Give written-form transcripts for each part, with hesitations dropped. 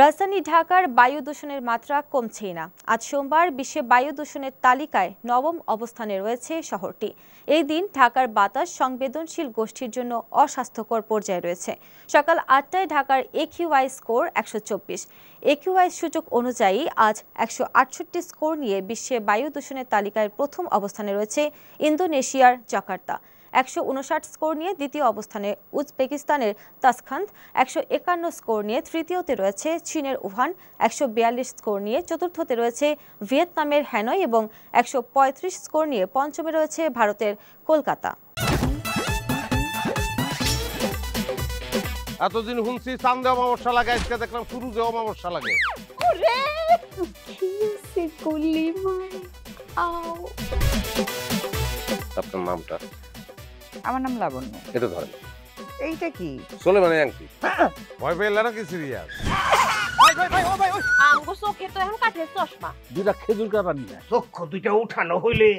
রাজধানী ঢাকার বায়ু দূষণের মাত্রা কমছেই না। আজ সোমবার বিশ্বে বায়ু দূষণের তালিকায় নবম অবস্থানে রয়েছে শহরটি। এই দিন ঢাকার বাতাস সংবেদনশীল গোষ্ঠীর জন্য অস্বাস্থ্যকর পর্যায়ে রয়েছে। সকাল ৮টায় ঢাকার AQI স্কোর ১২৪। AQI সূচক অনুযায়ী আজ ১৬৮ স্কোর নিয়ে বিশ্বে বায়ু দূষণের তালিকায় প্রথম অবস্থানে রয়েছে ইন্দোনেশিয়ার জাকার্তা। ১৫৯ স্কোর নিয়ে দ্বিতীয় অবস্থানে উজবেকিস্তানের তাসখান্ত, ১৫১ স্কোর নিয়ে তৃতীয়তে রয়েছে চীনের উহান, ১৪২ স্কোর নিয়ে চতুর্থতে রয়েছে ভিয়েতনামের হ্যানয় এবং ১৩৫ স্কোর নিয়ে পঞ্চমে রয়েছে ভারতের কলকাতা। এতদিন শুনছি চাঁদে অমাবস্যা লাগে, আজকে দেখলাম সূর্যে অমাবস্যা লাগে। আপনার নামটা? আমার নাম লাবণ্য। এটা ধরেন। এইটা কি? সোলেমানি আংটি। ভয় পেলে নাকি সিরিয়াস? আমগো চোখে তো এখন কাঠের চশমা। দুইটা খেজুর কাটা নিয়ে চক্ষু দুইটা উঠানো হইলে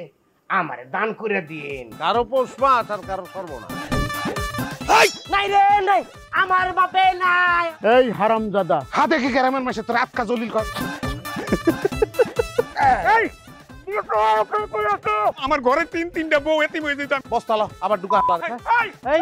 আমারে দান করে দিন। কারো পৌষ মাস আর কারো সর্বনাশ। নাই রে নাই, আমার বাপে নাই। এই হারামজাদা, হাতে কি গ্রামের মাসে তোর আটকা জলিল কর। আমার ঘরে তিনটা বউ এতিম হয়ে যেতাম। বস্তালো আবার ঢুকা। এই